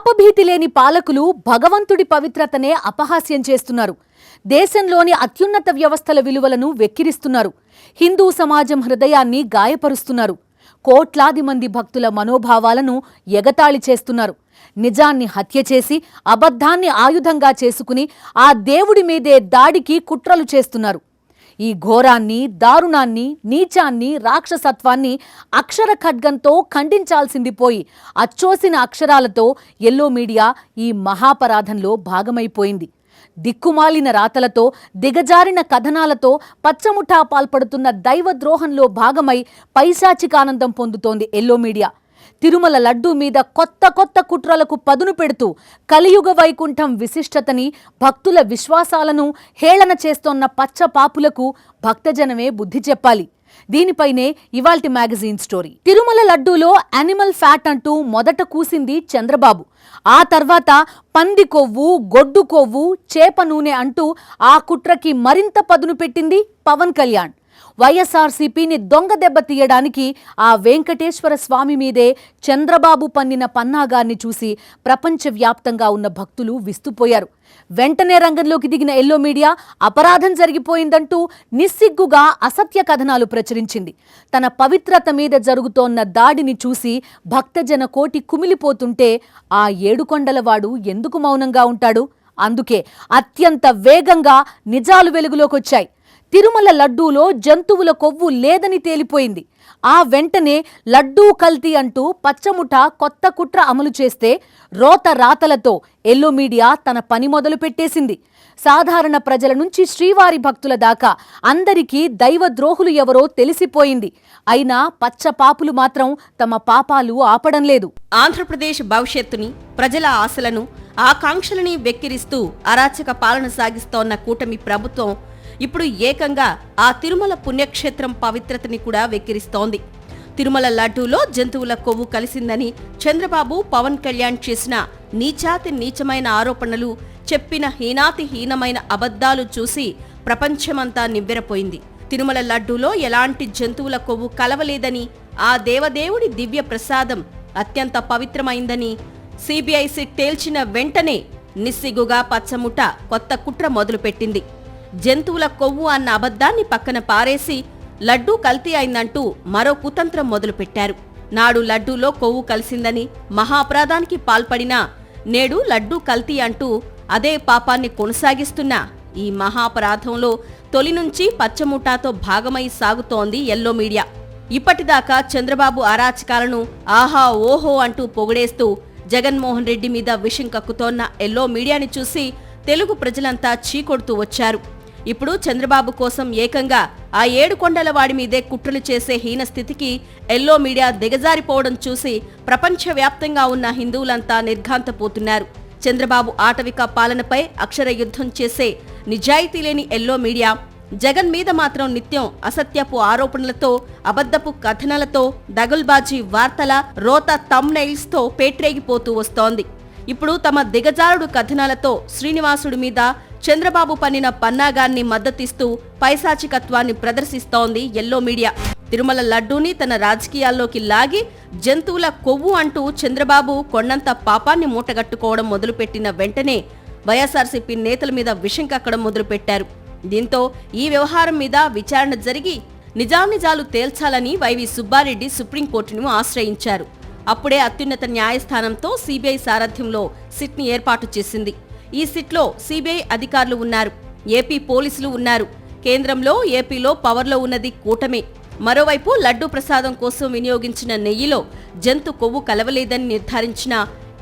పాపభీతి లేని పాలకులు భగవంతుడి పవిత్రతనే అపహాస్యం చేస్తున్నారు. దేశంలోని అత్యున్నత వ్యవస్థల విలువలను వెక్కిరిస్తున్నారు. హిందూ సమాజం హృదయాన్ని గాయపరుస్తున్నారు. కోట్లాది మంది భక్తుల మనోభావాలను ఎగతాళి చేస్తున్నారు. నిజాన్ని హత్య చేసి అబద్ధాన్ని ఆయుధంగా చేసుకుని ఆ దేవుడి మీదే దాడికి కుట్రలు చేస్తున్నారు. ఈ ఘోరాన్ని, దారుణాన్ని, నీచాన్ని, రాక్షసత్వాన్ని అక్షర ఖడ్గంతో ఖండించాల్సింది పోయి అచ్చోసిన అక్షరాలతో ఎల్లో మీడియా ఈ మహాపరాధంలో భాగమైపోయింది. దిక్కుమాలిన రాతలతో, దిగజారిన కథనాలతో పచ్చముఠా పాల్పడుతున్న దైవద్రోహంలో భాగమై పైశాచికానందం పొందుతోంది ఎల్లో మీడియా. తిరుమల లడ్డూ మీద కొత్త కొత్త కుట్రలకు పదును పెడుతూ కలియుగ వైకుంఠం విశిష్టతని, భక్తుల విశ్వాసాలను హేళన చేస్తోన్న పచ్చ పాపులకు భక్తజనమే బుద్ధి చెప్పాలి. దీనిపైనే ఇవాల్టి మ్యాగజైన్ స్టోరీ. తిరుమల లడ్డూలో యానిమల్ ఫ్యాట్ అంటూ మొదట కూసింది చంద్రబాబు. ఆ తర్వాత పంది కొవ్వు, గొడ్డు కొవ్వు, చేప నూనె అంటూ ఆ కుట్రకి మరింత పదును పెట్టింది పవన్ కళ్యాణ్. వైఎస్ఆర్సీపీని దొంగ దెబ్బ తీయడానికి ఆ వెంకటేశ్వర స్వామి మీదే చంద్రబాబు పన్నిన పన్నాగాన్ని చూసి ప్రపంచవ్యాప్తంగా ఉన్న భక్తులు విస్తుపోయారు. వెంటనే రంగంలోకి దిగిన ఎల్లో మీడియా అపరాధం జరిగిపోయిందంటూ నిస్సిగ్గుగా అసత్య కథనాలు ప్రచురించింది. తన పవిత్రత మీద జరుగుతోన్న దాడిని చూసి భక్తజన కోటి కుమిలిపోతుంటే ఆ ఏడుకొండలవాడు ఎందుకు మౌనంగా ఉంటాడు? అందుకే అత్యంత వేగంగా నిజాలు వెలుగులోకొచ్చాయి. తిరుమల లడ్డూలో జంతువుల కొవ్వు లేదని తేలిపోయింది. ఆ వెంటనే లడ్డూ కల్తీ అంటూ పచ్చముఠ కొత్త కుట్ర అమలు చేస్తే రోత రాతలతో ఎల్లో మీడియా తన పని మొదలు పెట్టేసింది. సాధారణ ప్రజల నుంచి శ్రీవారి భక్తుల దాకా అందరికీ దైవద్రోహులు ఎవరో తెలిసిపోయింది. అయినా పచ్చ పాపులు మాత్రం తమ పాపాలు ఆపడం లేదు. ఆంధ్రప్రదేశ్ భవిష్యత్తుని, ప్రజల ఆశలను, ఆకాంక్షలని వెక్కిరిస్తూ అరాచక పాలన సాగిస్తోన్న కూటమి ప్రభుత్వం ఇప్పుడు ఏకంగా ఆ తిరుమల పుణ్యక్షేత్రం పవిత్రతని కూడా వెక్కిరిస్తోంది. తిరుమల లడ్డూలో జంతువుల కొవ్వు కలిసిందని చంద్రబాబు, పవన్ కళ్యాణ్ చేసిన నీచాతి నీచమైన ఆరోపణలు, చెప్పిన హీనాతి హీనమైన అబద్ధాలు చూసి ప్రపంచమంతా నివ్వెరపోయింది. తిరుమల లడ్డూలో ఎలాంటి జంతువుల కొవ్వు కలవలేదని, ఆ దేవదేవుడి దివ్య ప్రసాదం అత్యంత పవిత్రమైందని సిబిఐ సిట్ తేల్చిన వెంటనే నిస్సిగ్గుగా పచ్చముఠ కొత్త కుట్ర మొదలుపెట్టింది. జంతువుల కొవ్వు అన్న అబద్ధాన్ని పక్కన పారేసి లడ్డూ కల్తీ అయిందంటూ మరో కుతంత్రం మొదలుపెట్టారు. నాడు లడ్డూలో కొవ్వు కలిసిందని మహాపరాధానికి పాల్పడినా నేడు లడ్డూ కల్తీ అంటూ అదే పాపాన్ని కొనసాగిస్తున్న ఈ మహాపరాధంలో తొలి నుంచి పచ్చముఠాతో భాగమై సాగుతోంది ఎల్లో మీడియా. ఇప్పటిదాకా చంద్రబాబు అరాచకాలను ఆహా ఓహో అంటూ పొగిడేస్తూ జగన్మోహన్ రెడ్డి మీద విషం కక్కుతోన్న ఎల్లో మీడియాని చూసి తెలుగు ప్రజలంతా చీకొడుతూ వచ్చారు. ఇప్పుడు చంద్రబాబు కోసం ఏకంగా ఆ ఏడుకొండల వాడి మీదే కుట్రలు చేసే హీన స్థితికి ఎల్లో మీడియా దిగజారిపోవడం చూసి ప్రపంచవ్యాప్తంగా ఉన్న హిందువులంతా నిర్ఘాంతపోతున్నారు. చంద్రబాబు ఆటవిక పాలనపై అక్షర యుద్ధం చేసే నిజాయితీ లేని ఎల్లో మీడియా జగన్ మీద మాత్రం నిత్యం అసత్యపు ఆరోపణలతో, అబద్ధపు కథనాలతో, దగుల్బాజీ వార్తల, రోత థంబ్నెయిల్స్తో పేట్రేగిపోతూ వస్తోంది. ఇప్పుడు తమ దిగజారుడు కథనాలతో శ్రీనివాసుడి మీద చంద్రబాబు పన్నిన పన్నాగాన్ని మద్దతిస్తూ పైశాచికత్వాన్ని ప్రదర్శిస్తోంది ఎల్లో మీడియా. తిరుమల లడ్డూని తన రాజకీయాల్లోకి లాగి జంతువుల కొవ్వు అంటూ చంద్రబాబు కొండంత పాపాన్ని మూటగట్టుకోవడం మొదలుపెట్టిన వెంటనే వైఎస్ఆర్సీపీ నేతల మీద విషం కక్కడం మొదలుపెట్టారు. దీంతో ఈ వ్యవహారం మీద విచారణ జరిగి నిజానిజాలు తేల్చాలని వైవి సుబ్బారెడ్డి సుప్రీంకోర్టును ఆశ్రయించారు. అప్పుడే అత్యున్నత న్యాయస్థానంతో సిబిఐ సారథ్యంలో సిట్ని ఏర్పాటు చేసింది. ఈ సిట్లో సిబిఐ అధికారులు ఉన్నారు, ఏపీ పోలీసులు ఉన్నారు. కేంద్రంలో, ఏపీలో పవర్లో ఉన్నది కూటమే. మరోవైపు లడ్డూ ప్రసాదం కోసం వినియోగించిన నెయ్యిలో జంతు కొవ్వు కలవలేదని నిర్ధారించిన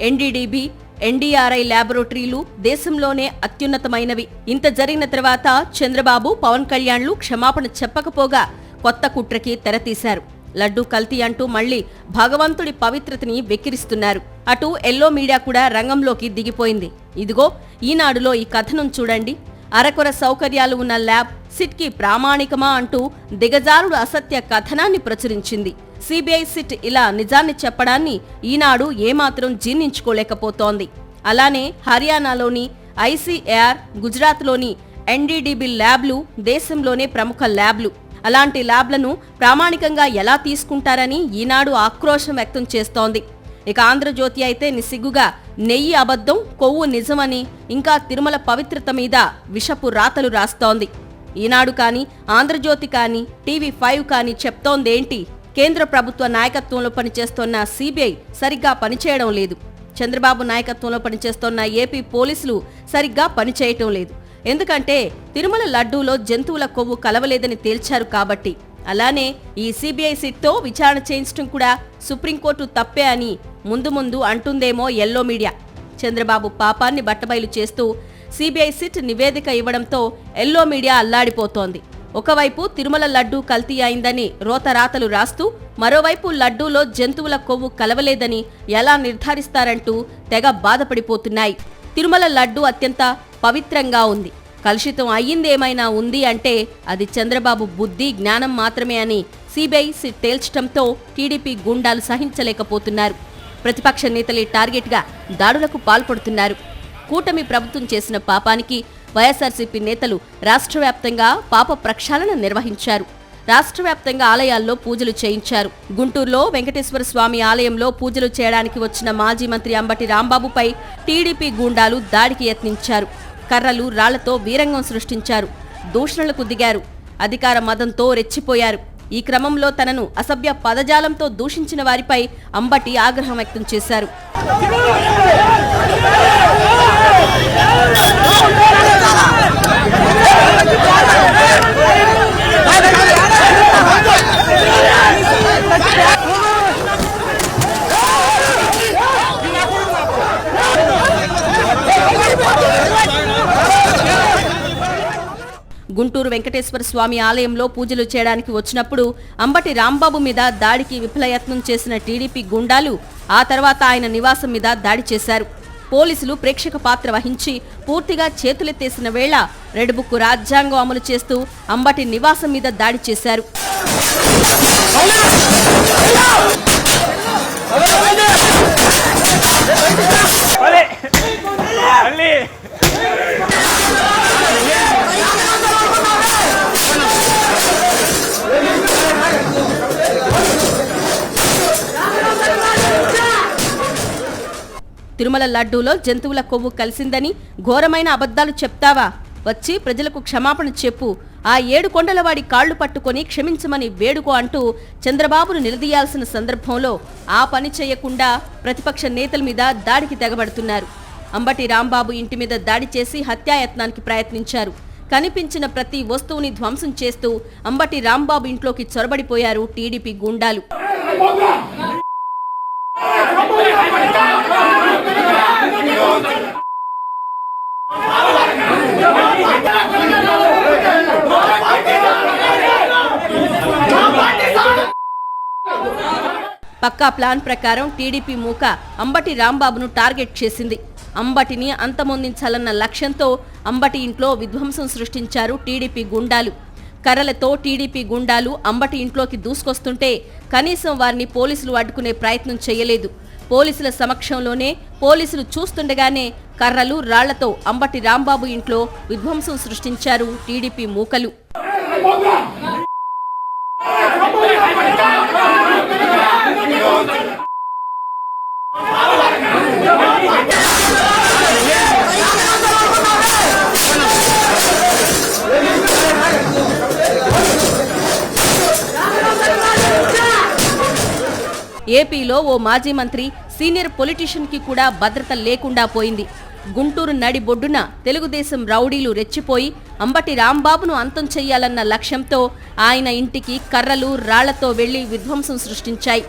ఎన్డీడీబీ, ఎన్డీఆర్ఐ ల్యాబొరేటరీలు దేశంలోనే అత్యున్నతమైనవి. ఇంత జరిగిన తర్వాత చంద్రబాబు, పవన్ కళ్యాణ్లు క్షమాపణ చెప్పకపోగా కొత్త కుట్రకి తెరతీశారు. లడ్డూ కల్తీ అంటూ మళ్లీ భగవంతుడి పవిత్రతని వెక్కిరిస్తున్నారు. అటు ఎల్లో మీడియా కూడా రంగంలోకి దిగిపోయింది. ఇదిగో ఈనాడులో ఈ కథనం చూడండి. అరకొర సౌకర్యాలు ఉన్న ల్యాబ్ సిట్కి ప్రామాణికమా అంటూ దిగజారుడు అసత్య కథనాన్ని ప్రచురించింది. సిబిఐ సిట్ ఇలా నిజాన్ని చెప్పడాన్ని ఈనాడు ఏమాత్రం జీర్ణించుకోలేకపోతోంది. అలానే హర్యానాలోని ఐసీఏఆర్, గుజరాత్లోని ఎన్డీడీబీ ల్యాబ్లు దేశంలోనే ప్రముఖ ల్యాబ్లు. అలాంటి ల్యాబ్లను ప్రామాణికంగా ఎలా తీసుకుంటారని ఈనాడు ఆక్రోశం వ్యక్తం చేస్తోంది. ఇక ఆంధ్రజ్యోతి అయితే నిస్సిగ్గుగా నెయ్యి అబద్ధం, కొవ్వు నిజమని ఇంకా తిరుమల పవిత్రత మీద విషపు రాతలు రాస్తోంది. ఈనాడు కానీ, ఆంధ్రజ్యోతి కానీ, టీవీ5 కానీ చెప్తోందేంటి? కేంద్ర ప్రభుత్వ నాయకత్వంలో పనిచేస్తోన్న సిబిఐ సరిగ్గా పనిచేయడం లేదు. చంద్రబాబు నాయకత్వంలో పనిచేస్తోన్న ఏపీ పోలీసులు సరిగ్గా పనిచేయటం లేదు. ఎందుకంటే తిరుమల లడ్డూలో జంతువుల కొవ్వు కలవలేదని తేల్చారు కాబట్టి. అలానే ఈ సిబిఐ సిట్తో విచారణ చేయించడం కూడా సుప్రీంకోర్టు తప్పే అని ముందు ముందు అంటుందేమో ఎల్లో మీడియా. చంద్రబాబు పాపాన్ని బట్టబయలు చేస్తూ సిబిఐ సిట్ నివేదిక ఇవ్వడంతో ఎల్లో మీడియా అల్లాడిపోతోంది. ఒకవైపు తిరుమల లడ్డూ కల్తీ అయిందని రోతరాతలు రాస్తూ, మరోవైపు లడ్డూలో జంతువుల కొవ్వు కలవలేదని ఎలా నిర్ధారిస్తారంటూ తెగ బాధపడిపోతున్నాయి. తిరుమల లడ్డూ అత్యంత పవిత్రంగా ఉంది. కలుషితం అయ్యిందేమైనా ఉంది అంటే అది చంద్రబాబు బుద్ధి, జ్ఞానం మాత్రమే అని సిబిఐ సిట్ తేల్చడంతో టీడీపీ గూండాలు సహించలేకపోతున్నారు. ప్రతిపక్ష నేతలే టార్గెట్గా దాడులకు పాల్పడుతున్నారు. కూటమి ప్రభుత్వం చేసిన పాపానికి వైఎస్ఆర్సీపీ నేతలు రాష్ట్ర వ్యాప్తంగా పాప ప్రక్షాళన నిర్వహించారు. రాష్ట్ర వ్యాప్తంగా ఆలయాల్లో పూజలు చేయించారు. గుంటూరులో వెంకటేశ్వర స్వామి ఆలయంలో పూజలు చేయడానికి వచ్చిన మాజీ మంత్రి అంబటి రాంబాబుపై టీడీపీ గూండాలు దాడికి యత్నించారు. కర్రలు, రాళ్లతో వీరంగం సృష్టించారు. దూషణలకు దిగారు. అధికార మదంతో రెచ్చిపోయారు. ఈ క్రమంలో తనను అసభ్య పదజాలంతో దూషించిన వారిపై అంబటి ఆగ్రహం వ్యక్తం చేశారు. గుంటూరు వెంకటేశ్వర స్వామి ఆలయంలో పూజలు చేయడానికి వచ్చినప్పుడు అంబటి రాంబాబు మీద దాడికి విఫలయత్నం చేసిన టీడీపీ గుండాలు ఆ తర్వాత ఆయన నివాసం మీద దాడి చేశారు. పోలీసులు ప్రేక్షక పాత్ర వహించి పూర్తిగా చేతులెత్తేసిన వేళ రెడ్ బుక్ రాజ్యాంగం అమలు చేస్తూ అంబటి నివాసం మీద దాడి చేశారు. తిరుమల లడ్డూలో జంతువుల కొవ్వు కలిసిందని ఘోరమైన అబద్ధాలు చెప్తావా? వచ్చి ప్రజలకు క్షమాపణ చెప్పు. ఆ 7 కొండలవాడి కాళ్లు పట్టుకొని క్షమించమని వేడుకో అంటూ చంద్రబాబును నిలదీయాల్సిన సందర్భంలో ఆ పని చేయకుండా ప్రతిపక్ష నేతల మీద దాడికి తెగబడుతున్నారు. అంబటి రాంబాబు ఇంటి మీద దాడి చేసి హత్యాయత్నానికి ప్రయత్నించారు. కనిపించిన ప్రతి వస్తువుని ధ్వంసం చేస్తూ అంబటి రాంబాబు ఇంట్లోకి చొరబడిపోయారు టీడీపీ గూండాలు. పక్కా ప్లాన్ ప్రకారం టీడీపీ మూక అంబటి రాంబాబును టార్గెట్ చేసింది. అంబటిని అంతమొందించాలన్న లక్ష్యంతో అంబటి ఇంట్లో విధ్వంసం సృష్టించారు టీడీపీ గుండాలు. కర్రలతో టీడీపీ గుండాలు అంబటి ఇంట్లోకి దూసుకొస్తుంటే కనీసం వారిని పోలీసులు అడ్డుకునే ప్రయత్నం చేయలేదు. పోలీసుల సమక్షంలోనే, పోలీసులు చూస్తుండగానే కర్రలు, రాళ్లతో అంబటి రాంబాబు ఇంట్లో విధ్వంసం సృష్టించారు టీడీపీ మూకలు. ఏపీలో ఓ మాజీ మంత్రి, సీనియర్ పొలిటీషియన్ కి కూడా భద్రత లేకుండా పోయింది. గుంటూరు నడిబొడ్డున తెలుగుదేశం రౌడీలు రెచ్చిపోయి అంబటి రాంబాబును అంతం చెయ్యాలన్న లక్ష్యంతో ఆయన ఇంటికి కర్రలు, రాళ్లతో వెళ్లి విధ్వంసం సృష్టించాయి.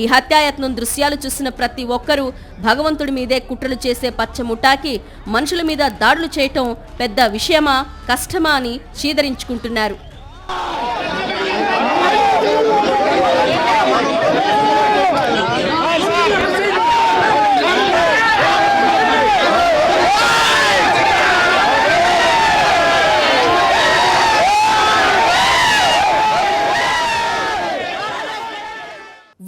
ఈ హత్యాయత్నం దృశ్యాలు చూసిన ప్రతి ఒక్కరూ భగవంతుడి మీదే కుట్రలు చేసే పచ్చముఠాకి మనుషుల మీద దాడులు చేయటం పెద్ద విషయమా, కష్టమా అని చీదరించుకుంటున్నారు.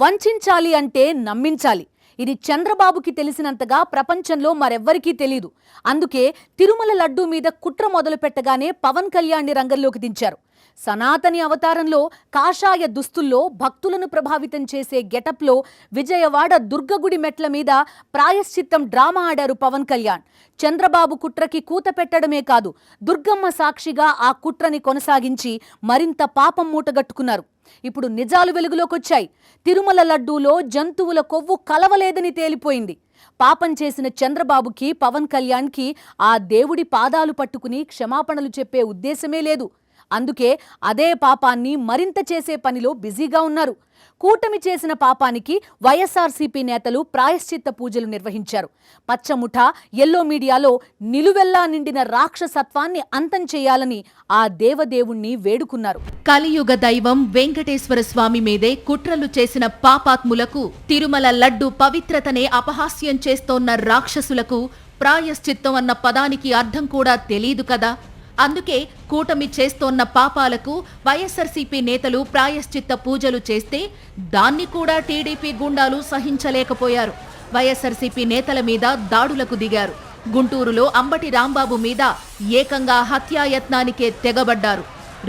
వంచాలి అంటే నమ్మించాలి. ఇది చంద్రబాబుకి తెలిసినంతగా ప్రపంచంలో మరెవ్వరికీ తెలీదు. అందుకే తిరుమల లడ్డూ మీద కుట్ర మొదలు పెట్టగానే పవన్ కళ్యాణ్ని రంగంలోకి దించారు. సనాతని అవతారంలో కాషాయ దుస్తుల్లో భక్తులను ప్రభావితం చేసే గెటప్లో విజయవాడ దుర్గగుడి మెట్ల మీద ప్రాయశ్చిత్తం డ్రామా ఆడారు పవన్ కళ్యాణ్. చంద్రబాబు కుట్రకి కూత పెట్టడమే కాదు, దుర్గమ్మ సాక్షిగా ఆ కుట్రని కొనసాగించి మరింత పాపం మూటగట్టుకున్నారు. ఇప్పుడు నిజాలు వెలుగులోకొచ్చాయి. తిరుమల లడ్డూలో జంతువుల కొవ్వు కలవలేదని తేలిపోయింది. పాపం చేసిన చంద్రబాబుకి, పవన్ కళ్యాణ్కి ఆ దేవుడి పాదాలు పట్టుకుని క్షమాపణలు చెప్పే ఉద్దేశమే లేదు. అందుకే అదే పాపాన్ని మరింత చేసే పనిలో బిజీగా ఉన్నారు. కూటమి చేసిన పాపానికి వైఎస్ఆర్సీపీ నేతలు ప్రాయశ్చిత్త పూజలు నిర్వహించారు. పచ్చముఠ, ఎల్లో మీడియాలో నిలువెల్లా నిండిన రాక్షసత్వాన్ని అంతం చేయాలని ఆ దేవదేవుణ్ణి వేడుకున్నారు. కలియుగ దైవం వెంకటేశ్వర స్వామి మీదే కుట్రలు చేసిన పాపాత్ములకు, తిరుమల లడ్డు పవిత్రతనే అపహాస్యం చేస్తోన్న రాక్షసులకు ప్రాయశ్చిత్తం అన్న పదానికి అర్థం కూడా తెలీదు కదా. అందుకే కూటమి చేస్తోన్న పాపాలకు వైఎస్ఆర్సీపీ నేతలు ప్రాయశ్చిత్త పూజలు చేస్తే దాన్ని కూడా టీడీపీ గుండాలు సహించలేకపోయారు. వైఎస్ఆర్సీపీ నేతల మీద దాడులకు దిగారు. గుంటూరులో అంబటి రాంబాబు మీద ఏకంగా హత్యాయత్నానికే తెగబడ్డారు.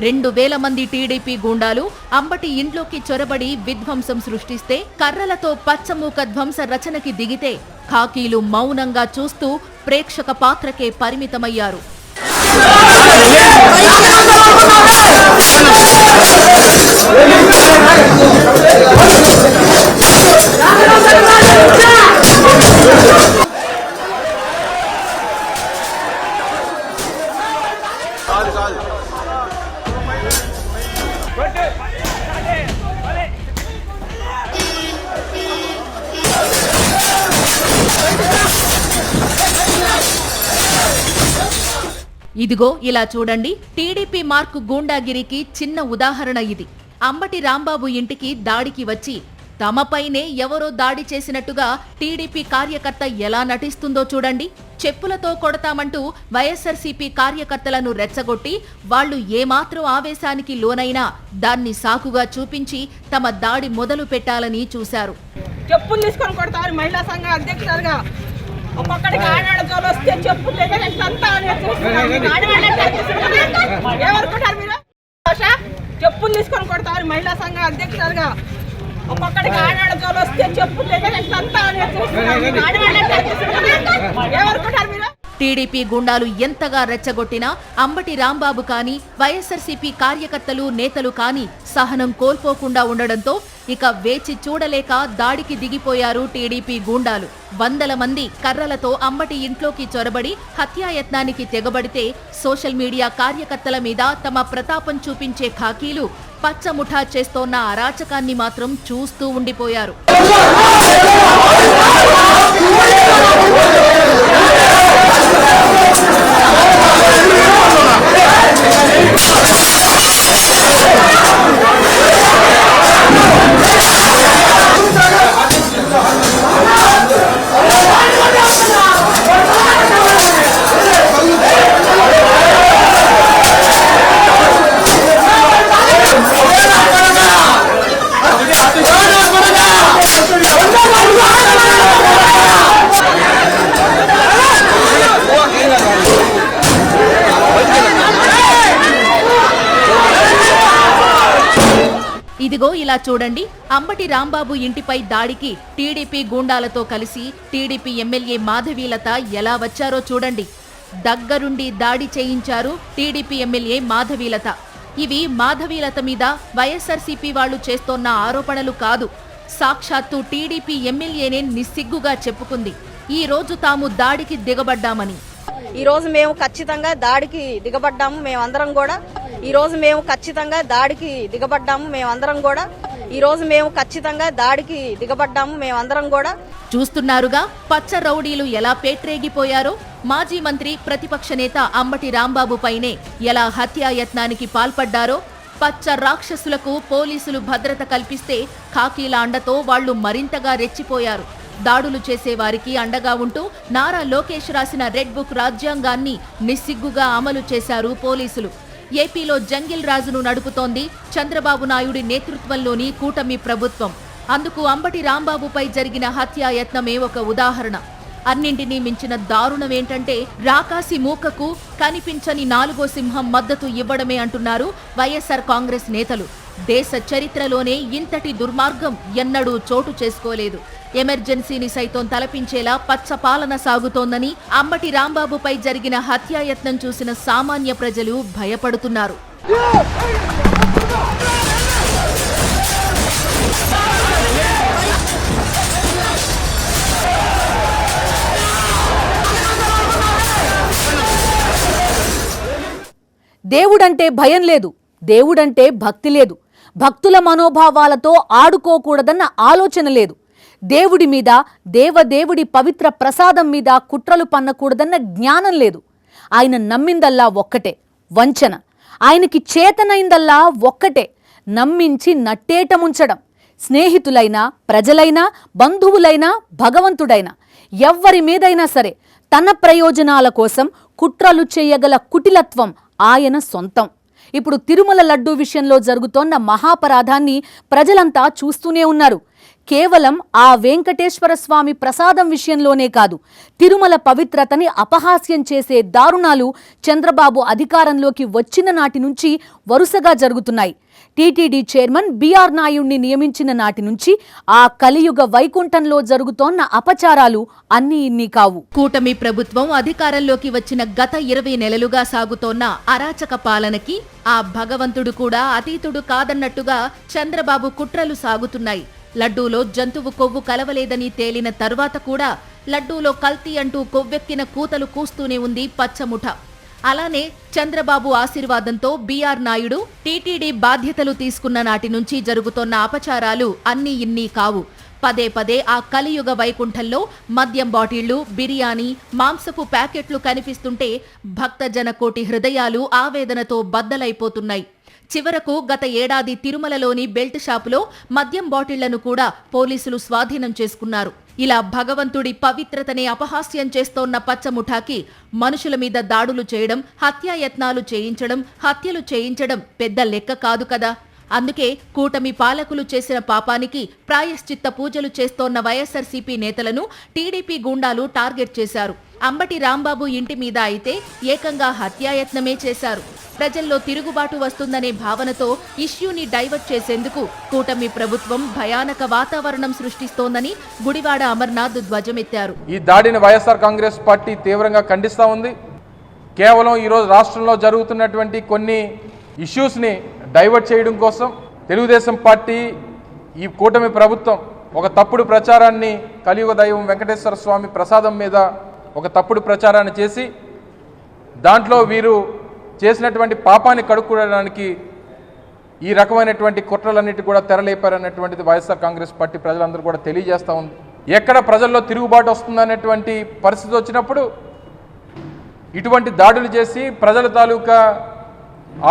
2000 మంది టీడీపీ గూండాలు అంబటి ఇంట్లోకి చొరబడి విధ్వంసం సృష్టిస్తే, కర్రలతో పచ్చమూక ధ్వంస రచనకి దిగితే ఖాకీలు మౌనంగా చూస్తూ ప్రేక్షక పాత్రకే పరిమితమయ్యారు. ఇదిగో ఇలా చూడండి. టీడీపీ మార్కు గూండాగిరికి చిన్న ఉదాహరణ ఇది. అంబటి రాంబాబు ఇంటికి దాడికి వచ్చి తమపైనే ఎవరో దాడి చేసినట్టుగా టీడీపీ కార్యకర్త ఎలా నటిస్తుందో చూడండి. చెప్పులతో కొడతామంటూ వైఎస్ఆర్సీపీ కార్యకర్తలను రెచ్చగొట్టి వాళ్లు ఏమాత్రం ఆవేశానికి లోనైనా దాన్ని సాకుగా చూపించి తమ దాడి మొదలు పెట్టాలని చూశారు. చెప్పులు తీసుకొని కొడతారు. మహిళా సంఘ అధ్యక్షులుగా ఒక్కొక్కడికి ఆడాళ్ళ జోలు వస్తే చెప్పులు చెప్పులు తీసుకొని కొడతారు. మహిళా సంఘ అధ్యక్షులుగా ఒక్కొక్కడికి ఆడాళ్ళ జోలు వస్తే చెప్పులు ఎవరుకుంటారు? టీడీపీ గుండాలు ఎంతగా రెచ్చగొట్టినా అంబటి రాంబాబు కానీ, వైఎస్ఆర్సీపీ కార్యకర్తలు, నేతలు కానీ సహనం కోల్పోకుండా ఉండడంతో ఇక వేచి చూడలేక దాడికి దిగిపోయారు టీడీపీ గూండాలు. 100 మంది కర్రలతో అంబటి ఇంట్లోకి చొరబడి హత్యాయత్నానికి తెగబడితే, సోషల్ మీడియా కార్యకర్తల మీద తమ ప్రతాపం చూపించే ఖాకీలు పచ్చముఠా చేస్తోన్న అరాచకాన్ని మాత్రం చూస్తూ ఉండిపోయారు. ఇదిగో ఇలా చూడండి. అంబటి రాంబాబు ఇంటిపై దాడికి టీడీపీ గూండాలతో కలిసి టీడీపీ ఎమ్మెల్యే మాధవీలత ఎలా వచ్చారో చూడండి. దగ్గరుండి దాడి చేయించారు టీడీపీ ఎమ్మెల్యే మాధవీలత. ఇవి మాధవీలత మీద వైఎస్ఆర్సీపీ వాళ్లు చేస్తోన్న ఆరోపణలు కాదు. సాక్షాత్తు టీడీపీ ఎమ్మెల్యేనే నిస్సిగ్గుగా చెప్పుకుంది ఈ రోజు తాము దాడికి దిగబడ్డామని. ఈ రోజు మేము ఖచ్చితంగా దాడికి దిగబడ్డాము. మేమందరం కూడా ఈ రోజు మేము ఖచ్చితంగా దాడికి దిగబడ్డాము. మేమందరం కూడా ఈ రోజు మేము ఖచ్చితంగా దాడికి దిగబడ్డాము. మేమందరం కూడా చూస్తున్నారుగా పచ్చ రౌడీలు ఎలా పేట్రేగిపోయారో. మాజీ మంత్రి, ప్రతిపక్ష నేత అంబటి రాంబాబు పైనే ఎలా హత్యాయత్నానికి పాల్పడ్డారో. పచ్చ రాక్షసులకు పోలీసులు భద్రత కల్పిస్తే ఖాకీల అండతో వాళ్లు మరింతగా రెచ్చిపోయారు. దాడులు చేసేవారికి అండగా ఉంటూ నారా లోకేష్ రాసిన రెడ్ బుక్ రాజ్యాంగాన్ని నిస్సిగ్గుగా అమలు చేశారు పోలీసులు. ఏపీలో జంగిల్ రాజును నడుపుతోంది చంద్రబాబు నాయుడి నేతృత్వంలోని కూటమి ప్రభుత్వం. అందుకు అంబటి రాంబాబుపై జరిగిన హత్యాయత్నమే ఒక ఉదాహరణ. అన్నింటినీ మించిన దారుణమేంటంటే రాకాసి మూకకు కనిపించని నాలుగో సింహం మద్దతు ఇవ్వడమే అంటున్నారు వైఎస్ఆర్ కాంగ్రెస్ నేతలు. దేశ చరిత్రలోనే ఇంతటి దుర్మార్గం ఎన్నడూ చోటు చేసుకోలేదు. ఎమర్జెన్సీని సైతం తలపించేలా పచ్చ పాలన సాగుతోందని అంబటి రాంబాబుపై జరిగిన హత్యాయత్నం చూసిన సామాన్య ప్రజలు భయపడుతున్నారు. దేవుడంటే భయం లేదు, దేవుడంటే భక్తి లేదు, భక్తుల మనోభావాలతో ఆడుకోకూడదన్న ఆలోచన లేదు, దేవుడి మీద దేవదేవుడి పవిత్ర ప్రసాదం మీద కుట్రలు పన్నకూడదన్న జ్ఞానం లేదు. ఆయన నమ్మిందల్లా ఒక్కటే, వంచన. ఆయనకి చేతనైందల్లా ఒక్కటే, నమ్మించి నట్టేట ముంచడం. స్నేహితులైనా, ప్రజలైనా, బంధువులైనా, భగవంతుడైనా ఎవ్వరి మీదైనా సరే తన ప్రయోజనాల కోసం కుట్రలు చేయగల కుటిలత్వం ఆయన సొంతం. ఇప్పుడు తిరుమల లడ్డూ విషయంలో జరుగుతోన్న మహాపరాధాన్ని ప్రజలంతా చూస్తూనే ఉన్నారు. కేవలం ఆ వెంకటేశ్వర స్వామి ప్రసాదం విషయంలోనే కాదు, తిరుమల పవిత్రతని అపహాస్యం చేసే దారుణాలు చంద్రబాబు అధికారంలోకి వచ్చిన నాటి నుంచి వరుసగా జరుగుతున్నాయి. టీటీడీ చైర్మన్ బిఆర్ నాయుడిని నియమించిన నాటి నుంచి ఆ కలియుగ వైకుంఠంలో జరుగుతోన్న అపచారాలు అన్నీ ఇన్ని కావు. కూటమి ప్రభుత్వం అధికారంలోకి వచ్చిన గత 20 నెలలుగా సాగుతోన్న అరాచక పాలనకి ఆ భగవంతుడు కూడా అతీతుడు కాదన్నట్టుగా చంద్రబాబు కుట్రలు సాగుతున్నాయి. లడ్డూలో జంతువు కొవ్వు కలవలేదని తేలిన తర్వాత కూడా లడ్డూలో కల్తీ అంటూ కొవ్వెక్కిన కూతలు కూస్తూనే ఉంది పచ్చముఠ. అలానే చంద్రబాబు ఆశీర్వాదంతో బిఆర్ నాయుడు టీటీడీ బాధ్యతలు తీసుకున్న నాటి నుంచి జరుగుతోన్న అపచారాలు అన్నీ ఇన్నీ కావు. పదే పదే ఆ కలియుగ వైకుంఠంలో మద్యం బాటిళ్లు, బిర్యానీ, మాంసపు ప్యాకెట్లు కనిపిస్తుంటే భక్తజన కోటి హృదయాలు ఆవేదనతో బద్దలైపోతున్నాయి. చివరకు గత ఏడాది తిరుమలలోని బెల్ట్ షాపులో మద్యం బాటిళ్లను కూడా పోలీసులు స్వాధీనం చేసుకున్నారు. ఇలా భగవంతుడి పవిత్రతనే అపహాస్యం చేస్తోన్న పచ్చముఠాకి మనుషుల మీద దాడులు చేయడం, హత్యాయత్నాలు చేయించడం, హత్యలు చేయించడం పెద్ద లెక్క కాదు కదా. అందుకే కూటమి పాలకులు చేసిన పాపానికి ప్రాయశ్చిత్త పూజలు చేస్తోన్న వైఎస్ఆర్సీపీ నేతలను టీడీపీ గూండాలు టార్గెట్ చేశారు. అంబటి రాంబాబు ఇంటి మీద అయితే ఏకంగా హత్యాయత్నమే చేశారు. ప్రజల్లో తిరుగుబాటు వస్తుందనే భావనతో ఇష్యూని డైవర్ట్ చేసేందుకు కూటమి ప్రభుత్వం భయానక వాతావరణం సృష్టిస్తోందని గుడివాడ అమర్నాథ్ ధ్వజమెత్తారు. ఈ దాడిని వైఎస్ఆర్ కాంగ్రెస్ పార్టీ తీవ్రంగా ఖండిస్తూ ఉంది. కేవలం ఈరోజు రాష్ట్రంలో జరుగుతున్నటువంటి కొన్ని ఇష్యూస్ని డైవర్ట్ చేయడం కోసం తెలుగుదేశం పార్టీ, ఈ కూటమి ప్రభుత్వం ఒక తప్పుడు ప్రచారాన్ని కలియుగ దైవం వెంకటేశ్వర స్వామి ప్రసాదం మీద ఒక తప్పుడు ప్రచారాన్ని చేసి దాంట్లో వీరు చేసినటువంటి పాపాన్ని కడుక్కోవడానికి ఈ రకమైనటువంటి కుట్రలన్నిటి కూడా తెరలేపారన్నటువంటిది వైఎస్ఆర్ కాంగ్రెస్ పార్టీ ప్రజలందరూ కూడా తెలియజేస్తూ ఉంది. ఎక్కడ ప్రజల్లో తిరుగుబాటు వస్తుందనేటువంటి పరిస్థితి వచ్చినప్పుడు ఇటువంటి దాడులు చేసి ప్రజల తాలూకా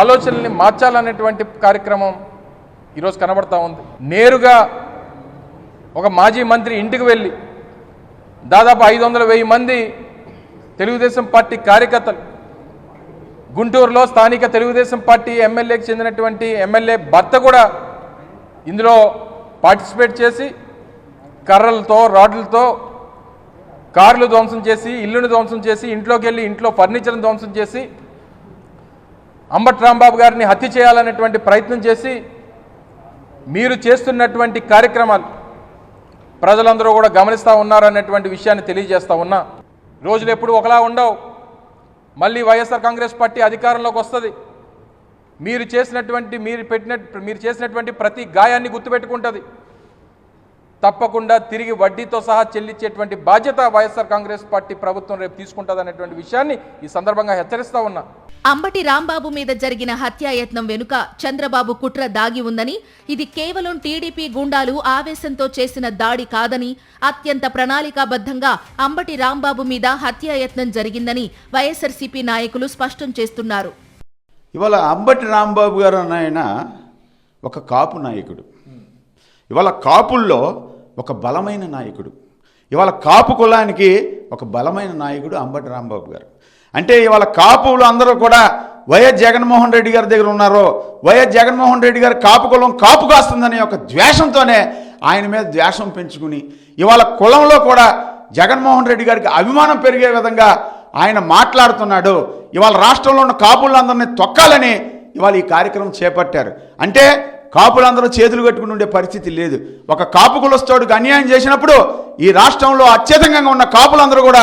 ఆలోచనల్ని మార్చాలనేటువంటి కార్యక్రమం ఈరోజు కనబడతా ఉంది. నేరుగా ఒక మాజీ మంత్రి ఇంటికి వెళ్ళి దాదాపు 500-1000 మంది తెలుగుదేశం పార్టీ కార్యకర్తలు, గుంటూరులో స్థానిక తెలుగుదేశం పార్టీ ఎమ్మెల్యేకి చెందినటువంటి ఎమ్మెల్యే భర్త కూడా ఇందులో పార్టిసిపేట్ చేసి కర్రలతో, రాడ్లతో కార్లు ధ్వంసం చేసి, ఇల్లును ధ్వంసం చేసి, ఇంట్లోకి వెళ్ళి ఇంట్లో ఫర్నిచర్ని ధ్వంసం చేసి అంబటి రాంబాబు గారిని హత్య చేయాలనేటువంటి ప్రయత్నం చేసి మీరు చేస్తున్నటువంటి కార్యక్రమాలు ప్రజలందరూ కూడా గమనిస్తూ ఉన్నారనేటువంటి విషయాన్ని తెలియజేస్తూ ఉన్నా. రోజులు ఎప్పుడు ఒకలా ఉండవు. మళ్ళీ వైఎస్ఆర్ కాంగ్రెస్ పార్టీ అధికారంలోకి వస్తుంది. మీరు చేసినటువంటి ప్రతి గాయాన్ని గుర్తుపెట్టుకుంటుంది. తప్పకుండా తిరిగి వడ్డీతో సహా చెల్లించేటువంటి బాధ్యత వైఎస్ఆర్ కాంగ్రెస్ పార్టీ ప్రభుత్వం రేపు తీసుకుంటుంది అనేటువంటి విషయాన్ని ఈ సందర్భంగా హెచ్చరిస్తా ఉన్నా. అంబటి రాంబాబు మీద జరిగిన హత్యాయత్నం వెనుక చంద్రబాబు కుట్ర దాగి ఉందని, ఇది కేవలం టీడీపీ గూండాలు ఆవేశంతో చేసిన దాడి కాదని, అత్యంత ప్రణాళికాబద్ధంగా అంబటి రాంబాబు మీద హత్యాయత్నం జరిగిందని వైఎస్ఆర్సీపీ నాయకులు స్పష్టం చేస్తున్నారు. ఇవాళ అంబటి రాంబాబు గారు ఆయన ఒక కాపు నాయకుడు. ఇవాళ కాపుల్లో ఒక బలమైన నాయకుడు. ఇవాళ కాపు కులానికి ఒక బలమైన నాయకుడు అంబటి రాంబాబు గారు. అంటే ఇవాళ కాపులు అందరూ కూడా వైఎస్ జగన్మోహన్ రెడ్డి గారి దగ్గర ఉన్నారో, వైఎస్ జగన్మోహన్ రెడ్డి గారు కాపు కులం కాపు కాస్తుందనే ఒక ద్వేషంతోనే ఆయన మీద ద్వేషం పెంచుకుని ఇవాళ కులంలో కూడా జగన్మోహన్ రెడ్డి గారికి అభిమానం పెరిగే విధంగా ఆయన మాట్లాడుతున్నాడు. ఇవాళ రాష్ట్రంలో ఉన్న కాపులందరినీ తొక్కాలని ఇవాళ ఈ కార్యక్రమం చేపట్టారు. అంటే కాపులందరూ చేతులు కట్టుకుని ఉండే పరిస్థితి లేదు. ఒక కాపు కులస్తోడికి అన్యాయం చేసినప్పుడు ఈ రాష్ట్రంలో అత్యధికంగా ఉన్న కాపులందరూ కూడా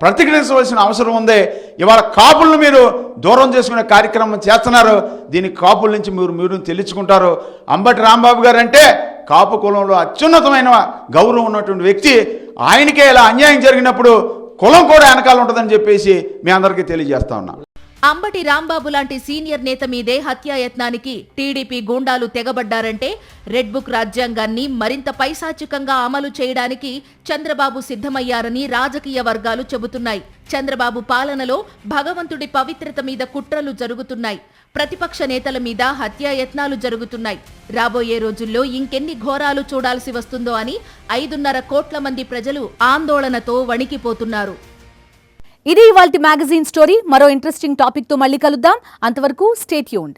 ప్రతిఘటించవలసిన అవసరం ఉంది. ఇవాళ కాపులను మీరు దూరం చేసుకునే కార్యక్రమం చేస్తున్నారు. దీనికి కాపుల నుంచి మీరు తెలుసుకుంటారు. అంబటి రాంబాబు గారు అంటే కాపు కులంలో అత్యున్నతమైన గౌరవం ఉన్నటువంటి వ్యక్తి. ఆయనకే ఇలా అన్యాయం జరిగినప్పుడు కులం కూడా వెనకాల ఉంటుందని చెప్పేసి మీ అందరికీ తెలియజేస్తా ఉన్నా. అంబటి రాంబాబు లాంటి సీనియర్ నేత మీదే హత్యాయత్నానికి టీడీపీ గూండాలు తెగబడ్డారంటే రెడ్ బుక్ రాజ్యాంగాన్ని మరింత పైశాచికంగా అమలు చేయడానికి చంద్రబాబు సిద్ధమయ్యారని రాజకీయ వర్గాలు చెబుతున్నాయి. చంద్రబాబు పాలనలో భగవంతుడి పవిత్రత మీద కుట్రలు జరుగుతున్నాయి. ప్రతిపక్ష నేతల మీద హత్యాయత్నాలు జరుగుతున్నాయి. రాబోయే రోజుల్లో ఇంకెన్ని ఘోరాలు చూడాల్సి వస్తుందో అని 5.5 కోట్ల మంది ప్రజలు ఆందోళనతో వణికిపోతున్నారు. ఇది ఇవాల్టి మ్యాగజైన్ స్టోరీ. మరో ఇంట్రెస్టింగ్ టాపిక్ తో మళ్ళీ కలుద్దాం. అంతవరకు స్టే ట్యూన్డ్.